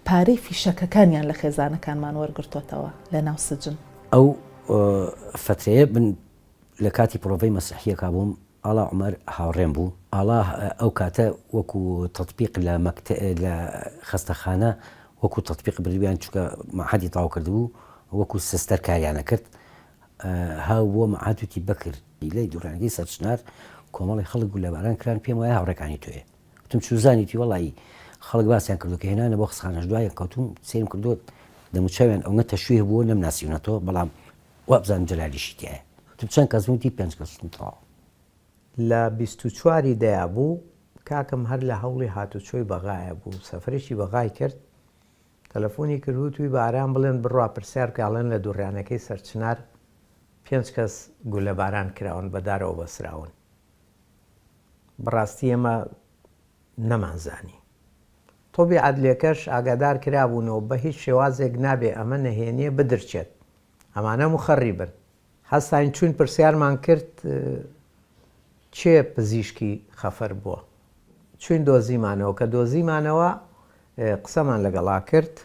پارەی فیشەکەکانیان لە خێزانەکانمان وەرگرتوتەوە لە ناو سجن
ئەو فترەیە من لە کاتی پرۆڤەی مەسیحیەکە بووم ئاڵا عومەر هاوڕێم بوو ئاڵا ئەو کاتە وەکو تەطبیق لە خەستەخانە وەکو تەطبیق بردویان چونکە مەعهەدی تاو کردبوو وەکو سستەر کاریانە کرد هاو بۆ مەعهەدوتی بەکرد لەی دوورانگەی سەرچنار کۆمەڵی خەڵک گول لە باران کران پێم وایە هاوڕێکانی توێ وتم چوزانیتی وەڵی خەڵک باسییان کردو کە هێنانە بۆ خسخانەش دوایە کەوتم سێرم کردوت دەموچاویان ئەوە تەشوێ بووە نەمناسیونەتەوە بەڵام وابزان جەلالیشی تایە وتم چەند کەسموتی 5 کەسنتەوە
لە 24 دەیا بوو کاکەم هەر لە هەوڵی هاتوچۆی بەغایە بوو سەفرێکی بەغای کرد تەلەفۆنی کردو توی باران بڵێن بڕوا پرسیار کاڵێن لە دووڕیانەکەی سەرچنار 5 کەس گولە باران کراون بەدارەوە بەسراون. بەڕاستی ئێمە نەمانزانی. تۆبی عەدلێکەش ئاگادار کرابوونەوە بە هیچ شێوازێک نابێ ئەمە نەهێنیە بدرچێت. ئەمانە مخەڕی بن. هەستاین چوون پرسیارمان کرد چێ پزیشکی خەفەر بووە. چوین دۆزیمانەوە کە دۆزیمانەوە قسەمان لەگەڵا کرد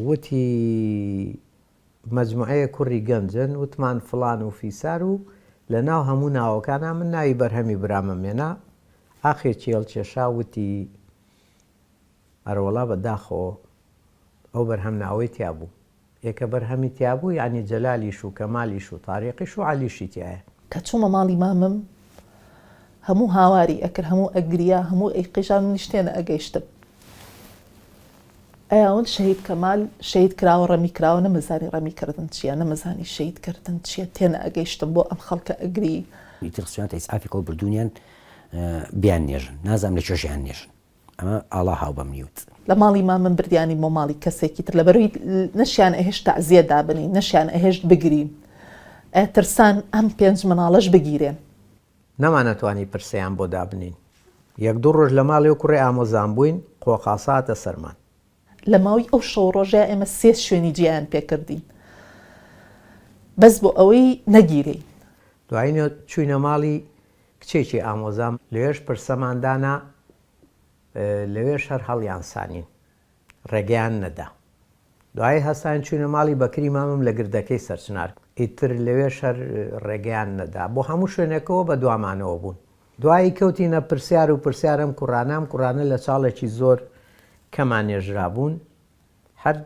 وتی مەجموعەیە کوڕی گەنجن وتمان فڵان و فیسار و لە ناو هەموو ناوەکانە من ناوی بەرهەمی برامە مێنا ئاخێکی هەڵکێشا وتی ئەرەوەڵا بەداخەوە ئەو بەرهەم ناوەی تیا بوو. یەکە بەرهەمی تیا بوو یعنی جەلالیش و کەمالیش و تاریقیش و عەلیشی تایە.
کە چوومە ماڵی مامم هەموو هاواری ئەکرد هەموو ئەگریا هەموو ئەیقیژان نیشتێنە ئەگەیشتم. ئەیاون شەهید کەمال شەهید کراوە ڕەمی کراوە نەمەزانی ڕەمیکردن چییە نەمەزانی شەهیدکردن چییە تێنە ئەگەیشتم بۆ ئەم خەڵکە ئەگری.
ئیترسیانە ئیسعافی کۆ بردوونیان بیان نێژن نازانم لە چۆشیان نێژن ئەمە ئاڵا هاو بەم نیوت.
لە ماڵی مامم بردیانی بۆ ماڵی کەسێکی تر لەبەرەوەی نەشیان ئەهێشت تەعزیە دابنین نەشیان ئەهێشت بگرین ئەترسان ئەم 5 مناڵەش بگیرێن.
نەمانەتوانی پرسیان بۆ دابنین. یەک دوو ڕۆژ لە ماڵی و کوڕی ئامۆزان بووین قۆقاساتە سەرمان.
لە ماوەی ئەو شەو ڕۆژە ئێمە 3 شوێنی جیان پێکردین بەس بۆ ئەوەی نەگیرەین.
دوایینە چوینە ماڵی کچێکی ئامۆزام لەوێش پرسەماندانا لەوێش هەر هەڵیان سانین ڕێگەیان نەدا. دوایی هەستان چوینە ماڵی بەکری مامم لە گردەکەی سەرچنار ئیتر لەوێش هەر ڕێگەیان نەدا بۆ هەموو شوێنێکەوە بە دوامانەوە بوون. دوایی کەوتینە پرسیار و پرسیارم کوڕانە لە چاڵێکی زۆر کەمان نێژرا بوون هەر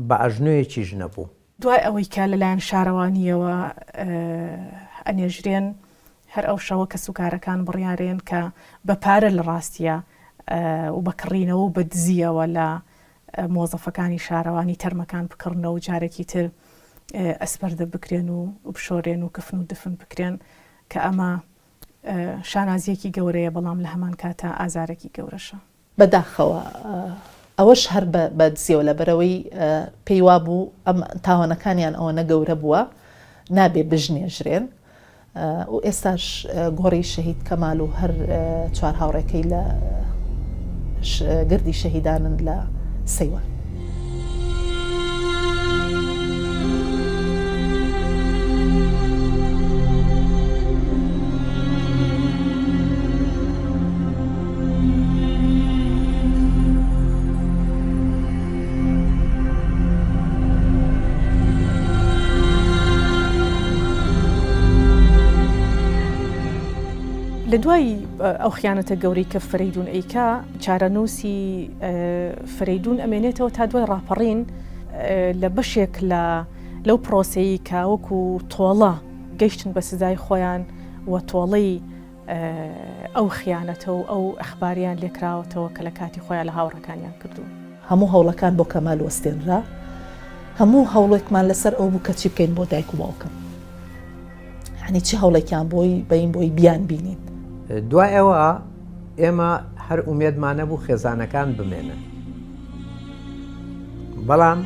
بە ئەژنۆیەکیش نەبوو.
دوای ئەوەی کە لەلایەن شارەوانیەوە ئەنێژرێن هەر ئەو شەوە کە سوکارەکان بڕیارێن کە بە پارە لە ڕاستیە و بەکڕینەوە و بە دزیەوە لە مۆزەفەکانی شارەوانی تەرمەکان بکڕنەوە و جارێکی تر ئەسپەردە بکرێن و بشۆرێن و کفن و دفن بکرێن کە ئەمە شانازیەکی گەورەیە بەڵام لە هەمان کاتە ئازارێکی گەورەشە.
بەداخەوە ئەوەش هەر بە دزیەوە لەبەرەوەی پێی وا بوو ئەم تاوانەکانیان ئەوە نەگەورە بووە نابێ بژنێژرێن و ئێستاش گۆڕی شەهید کەمال و هەر 4 هاوڕێکەی لە گردی شەهیدانن لە سەیوان.
لە دوای ئەو خیانەتە گەورەی کە فەرەیدون ئەیکا چارەنووسی فەرەیدون ئەمێنێتەوە تا دوای ڕاپەڕین لە بەشێک لەو پرۆسەیە کە وەکو تۆڵە گەیشتن بە سزای خۆیان و تۆڵەی ئەو خیانەتە و ئەو ئەخباریان لێکراوەتەوە کە لە کاتی خۆیان لە هاوڕەکانیان کردو.
هەموو هەوڵەکان بۆ کەمال وەستێنرا هەموو هەوڵێکمان لەسەر ئەو بوو کە چی بکەین بۆ دایک و باوکم یعنی چی هەوڵێکیان بۆی بیان بینین.
دوای ئەوە ئێمە هەر ئومێدمانە بوو خێزانەکان بمێنن بەڵام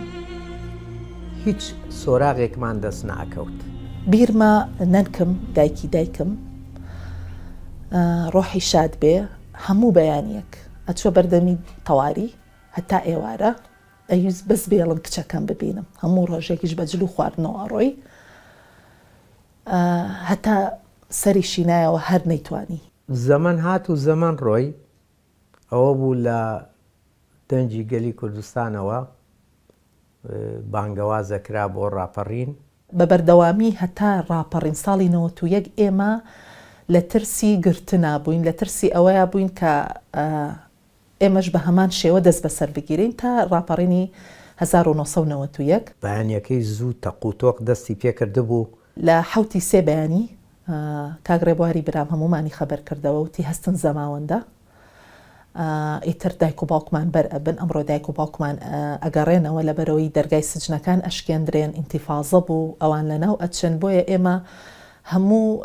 هیچ سۆراغێکمان دەست ناکەوت.
بیرمە نەنکم دایکم ڕۆحی شاد بێ هەموو بەیانیەک ئەچوە بەردەمی تەواری هەتا ئێوارە ئەویست بەس بێڵم کچەکەم ببینم هەموو ڕۆژێکیش بە جلو خواردنەوە ڕۆی هەتا سەریشی نایەوە هەر نەیتوانی.
زەمن هات و زەمن ڕۆی ئەوە بوو لە دەنجی گەلی کوردستانەوە بانگەوازەکرا بۆ ڕاپەڕین
بە بەردەوامی هەتا ڕاپەڕین ساڵی 91 ئێمە لە ترسی گرتنا بووین لە ترسی ئەوەیە بووین کە ئێمەش بە هەمان شێوە دەست بەسەر بگیرین تا ڕاپەڕینی 1991
بەیانیەکەی زوو تەقوتۆق دەستی پێکرده بوو
لە حوتی 3 بەیانی کاگڕێبواری برام هەمومانی خەبەر کردەوە وتی هەستن زەماوەندە ئیتر دایک و باوکمان بەرئەبن ئەمڕۆ دایک و باوکمان ئەگەڕێنەوە لە بەرەوەی دەرگای سجنەکان ئەشکێندرێن ئینتیفازە بوو ئەوان لەناو ئەچن بۆیە ئێمە هەموو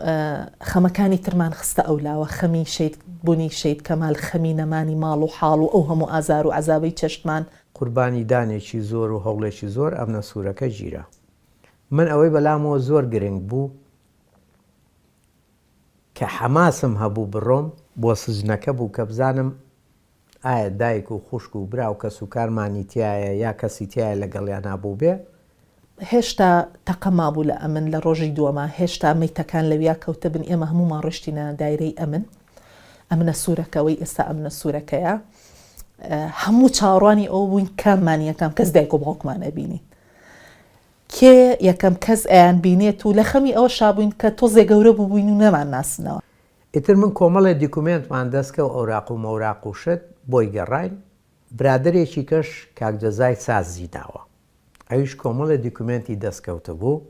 خەمەکانی ترمان خستە ئەولاوە خەمی شەید بوونی شید کەمال خەمینەمانی ماڵ و حاڵ و ئەو هەموو ئازار و عەزابەی چەشتمان
قوربانی دانێکی زۆر و هەوڵێکی زۆر ئەم نەسوورەکە ژیرە. من ئەوەی بەلامەوە زۆر گرنگ بوو کە حەماسم هەبوو بڕۆم بۆ سزنەکە بوو کە بزانم ئایا دایک و خوشک و برا و کەس و کارمانی تایە یا کەسی تایە لەگەڵیان نابوو بێ.
هێشتا تەقەما بوو لە ئەمن لە ڕۆژی دووەمە هێشتا مەیتەکان لەویا کەوتە بن ئێمە هەمومان ڕشتینە دایرەی ئەمنە سوورەکەەوەی ئێستا ئەمنە سوورەکەیە هەموو چاڕوانی ئەو بووین کاممان یەکەم کەس دایک و باوکمان ئەبینین کێ یەکەم کەس ئەیان بینێت و لە خەمی ئەوە شابووین کە تۆزێ گەورە بووبووین و نەمان ناسنەوە.
ئیتر من کۆمەڵی دیکومنتمان دەستکە و ئەوراق و مەوراق و شت بۆی گەڕاین برادێکی کەش کاکجەزای سازی داوە ئەویش کۆمەڵی دیکومنتی دەستکەوتە بوو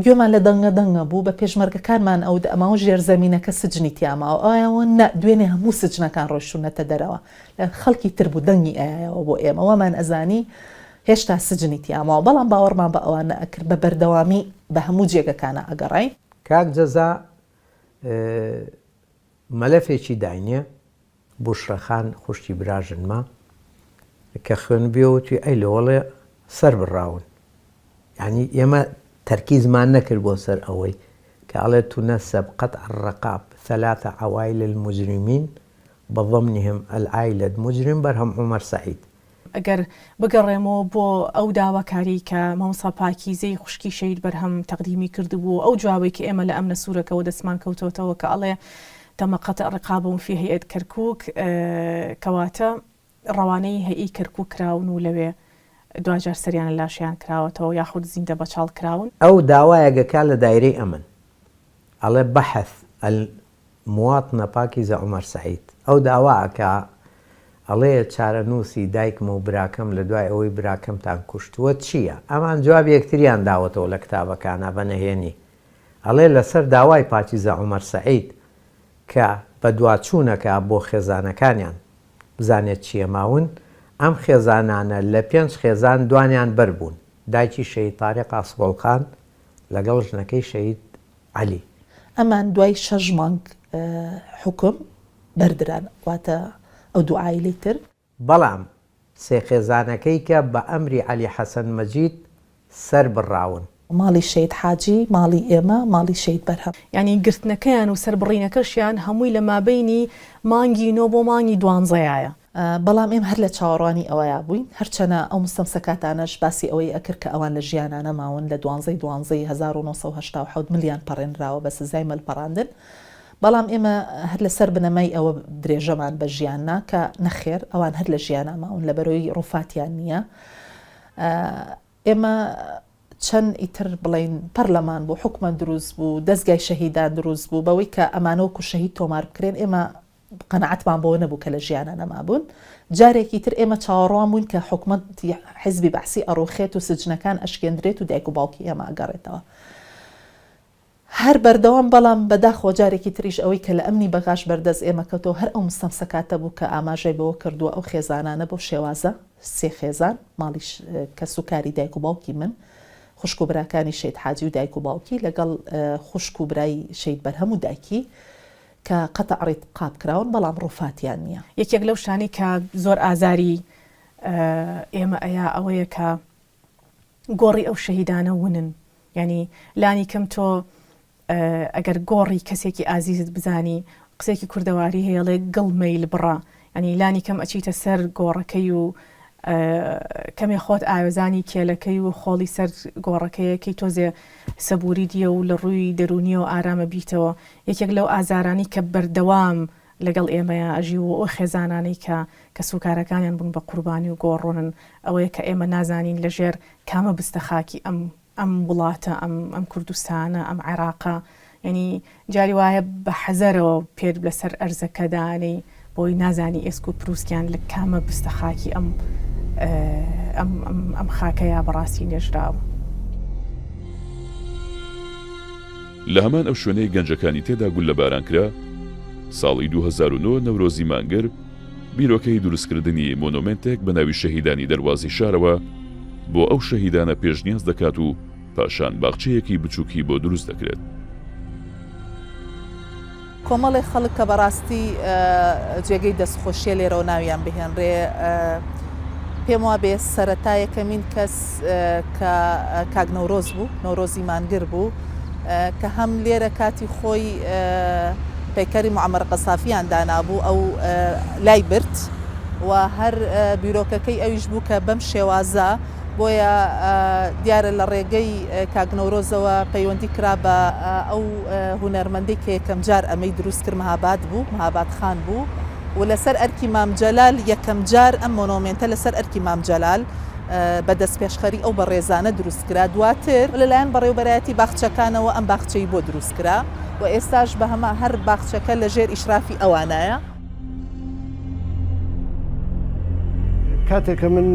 گوێمان لە دەنگە بوو بە پێشمەرگەکانمان ئەو ئەماوە ژێرزەمینەکە سجنی تیاماوە ئایەوە دوێنێ هەموو سجنەکان ڕۆشتونەتە دەرەوە لە خەڵکی تر بوو دەنگی ئایەوە بۆ ئێمەوەمان ئەزانی هێشتا سجنی تیاماوە بەڵام باوەڕمان بە ئەوانە ئەکرد بە بەردەوامی بە هەموو جێگەکانە ئەگەڕین.
کاکجەزا مەلەفێکی داینێ بوشڕەخان خوشتی براژنمە کە خوێن بێوتوی ئەی لەوەڵێ سەر بڕاون یعنی ئێمە تەرکیزمان نەکرد بۆ سەر ئەوەی کە ئەڵێ تونەسەب قەطع الرقاب ثلاثة عوائل المجرمين بضمنهم العائلة مجرم بەرهەم عومەر سەعید.
ئەگەر بگەڕێمەوە بۆ ئەو داواکاری کە مامۆستا پاکیزەی خوشکی شەید بەرهەم تەقدیمی کردبوو ئەو جوابی کە ئێمە لە ئەمنە سوورەکەەوە دەستمان کەوتەوە کە ئەڵێ تم قطع رقابهم في هيئة كركوك كواتا رواني هيئة كركوك كراون ولوي دواجار سريان اللاشيان كراوتو ياخد زيندة بچال كراون
أو دعوايا كان دايري أمن على بحث المواطنة باكيزة عمر سعيد أو دعواك عليه تشارنوسي دايك مو براكم لدواي أوي براكم تان كشت وتشيا أما جواب يكتريان دعوته لكتابة كان بنهيني عليه لسر دعواي باكيزة عمر سعيد کە بە دوواچوونەکە بۆ خێزانەکانیان بزانێت چیە ماون ئەم خێزانانە لە 5 خێزان دوانیان بەربوون دایکی شەید تاریق ئاسوڵخان لەگەڵ ژنەکەی شەید عەلی
ئەمان دوای 6 مانگ حکم بەردران واتە ئەو دوو عایلەی تر
بەڵام سێ خێزانەکەی کە بە ئەمری عەلی حەسەن مەجید سەر بڕاون
ماڵی شەید حاجی ماڵی ئێمە ماڵی شەید بەرهەم
ینی گرتنەکەیان و سەربڕینەکەشیان هەمووی لە مابینی مانگی 9 بۆ مانگی 12یە
بەڵام ئێم هەر لە چاوەڕوانی ئەوەیە بووین هەرچەنە ئەو مستەمسەکاتانەش باسی ئەوەی ئەکرد کە ئەوان لە ژیانانە ماون لە 12/12/1987 ملیان پەڕێنراوە بە سزای مەلپەڕاندن بەڵام ئێمە هەر لەسەر بنەمای ئەوە درێژەمان بە ژیاننا کە نەخێر ئەوان هەر لە ژیانە ماون لە بەرەوەی ڕووفاتیان نییە ئێمە چەند ئیتر بڵین پەرلەمان بوو حکومە دروست بوو دەستگای شەهیدان دروست بوو بەوەی کە ئەمانەوەکو شەهید تۆمار بکرێن ئێمە قەنەعەتمان بۆ نەبوو کە لە ژیانە نەمابوون جارێکی تر ئێمە چاوەڕوان بوون کە حکومەت حیزبی بەعسی ئەڕۆخێت و سجنەکان ئەشکێندرێت و دایک و باوکی ئێمە ئەگەڕێتەوە هەر بەردەوام بەڵام بەداخۆ جارێکی تریش ئەوەی کە لە ئەمنی بەغاش بەردەست ئێمە کەوتەوە هەر ئەو مستەمسەکاتە بوو کە ئاماژەی بەوە کردووە ئەو خێزانانە بۆ شێوازە 3 خێزان ماڵی کە سوکاری دایک و باوکی من خوشک و براکانی شەید حاجی و دایک و باوکی لەگەڵ خوشک و برای شەید بەرهەم و دایکی کە قەتع ڕقاب کراون بەڵام ڕووفاتیان نییە
یەکێک لەو شانی کە زۆر ئازاری ئێمە ئەیە ئەوەیە کە گۆڕی ئەو شەهیدانە ونن ینی لانی کەم تۆ ئەگەر گۆڕی کەسێکی ئازیزت بزانی قسێکی کوردەواری هەیەڵێ گڵ مەیل بڕە ینی لانی کەم ئەچیتە سەر گۆڕەکەی و کەمێ خۆت ئاوێزانی کێلەکەی و خۆڵی سەر گۆڕەکەیەکەی تۆزێ سەبووری دیە و لە ڕووی دەرونیە و ئارامە بیتەوە یەکێک لەو ئازارانی کە بەردەوام لەگەڵ ئێمەیە ئەژی و ئەو خێزانانەی کە سوکارەکانیان بوون بە قوربانی و گۆڕۆنن ئەوەیە کە ئێمە نازانین لەژێر کامە بستە خاکی ئەم وڵاتە ئەم کوردستانە ئەم عێراقا ینی جاری وایە بە حەزەرەوە پێر لەسەر ئەرزەکەدانەی بۆی نازانی ئێسک و پرووسکیان لە کامە بستە خاکی ئەم خاکەیە بەڕاستی نێژراوە
لە هەمان ئەو شوێنەی گەنجەکانی تێدا گول لە باران کرا ساڵی 2009 نەورۆزی مانگر بیرۆکەی دروستکردنی مۆنۆمنتێک بە ناوی شەهیدانی دەروازی شارەوە بۆ ئەو شەهیدانە پێشنیاز دەکات و پاشان باخچەیەکی بچووکی بۆ دروست دەکرێت
کۆمەڵی خەڵک کە بەڕاستی جێگەی دەستخۆشیە لێرە ناویان بهێنرێ پێم وا بێ سەرەتا یەکەمین کەس کە کاک نەورۆز بوو نەورۆزی مانگر بوو کە هەم لێرە کاتی خۆی پەیکەری موعەمەر قەسافیان دانابوو ئەو لای برد و هەر بیرۆکەکەی ئەویش بوو کە بەم شێوازە بۆیە دیارە لە ڕێگەی کاک نەورۆزەوە پەیوەندی کرا بە ئەو هونەرمەندەی کە یەکەم جار ئەمەی دروست کرد مەهاباد بوو مەهاباد خان بوو و لەسەر ئەرکی مام جەلال یەکەم جار ئەم مۆنۆمنتە لەسەر ئەرکی مام جەلال بەدەست پێشخەری ئەو بەڕێزانە دروستکرا دواتر لەلایەن بەڕێوەبەرایەتی باخچەکانەوە ئەم باخچەی بۆ دروستکرا و ئێستاش بە هەما هەر باخچەکە لەژێر ئیشرافی ئەوانایە.
کاتێککە من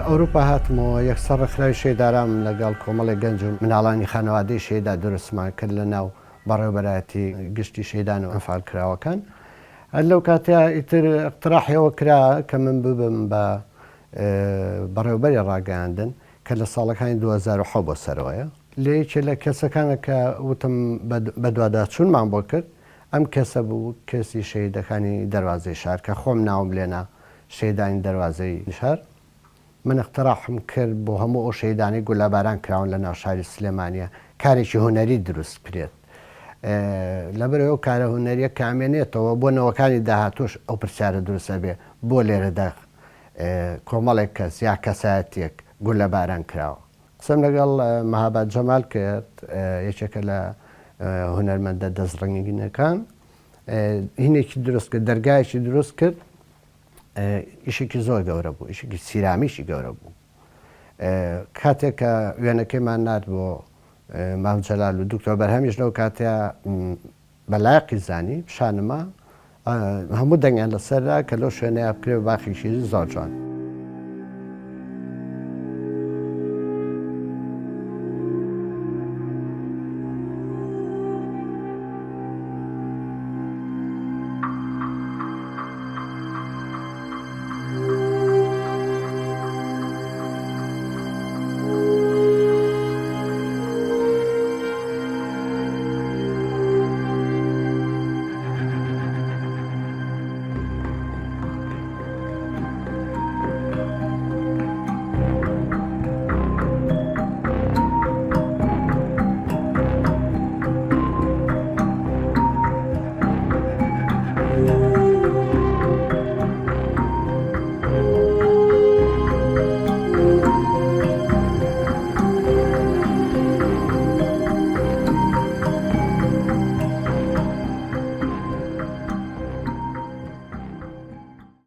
ئەوروپا هاتمەوە یەکسەر ڕێکخراوی شێدارام لەگەڵ کۆمەڵی گەنج و مناڵانی خانەوادەی شێدا دروستمان کرد لە ناو بەڕێوەبەرایەتی گشتی شێدان و ئەنفال کراوەکان. لەو کاتیا ئیتر اقتراحیەوە کرا کە من ببم بە بەڕێوەبەری ڕاگەاندن کە لە ساڵەکانی 2007 بۆ سەرەوەیە لە یەکێ لە کەسەکانە کە وتم بە دوواداچوونمان بۆ کرد ئەم کەسە بوو کەسی شەیدەکانی دەواازەی شار کە خۆم ناوم لێنا شەیدانی دەواازەی شار من اقتراحم کرد بۆ هەموو ئەو شەیدانی گولەباران کراون لە ناو شاری سلێمانیە کارێکی هونەری دروست کرێت لەبەر ئەو کارە هونەریە کامێنێتەوە بۆ نەوەکانی داهاتوش ئەو پرسیارە دروستە بێ بۆ لێرەدا کۆمەڵێک کەس یا کەسایەتێک گولەباران کراوە. قسەم لەگەڵ مەهاباد جەمال کرد یەکێکە لە هونەرمەندە دەستڕەنگینەکان هینێکی دروست کرد دەرگایەکی دروست کرد ئیشێکی زۆر گەورە بوو ئیشێکی سیرامیشی گەورە بوو. کاتێک کە وێنەکەیمان نات بۆ مام جەلال و دکتۆر بەرهەمیش لەو کاتەیە بەلایقی زانی شانما هەموو دەنگیان لەسەردا کە لەو شوێنەیە بکرێ باخی شیری زۆر جوان.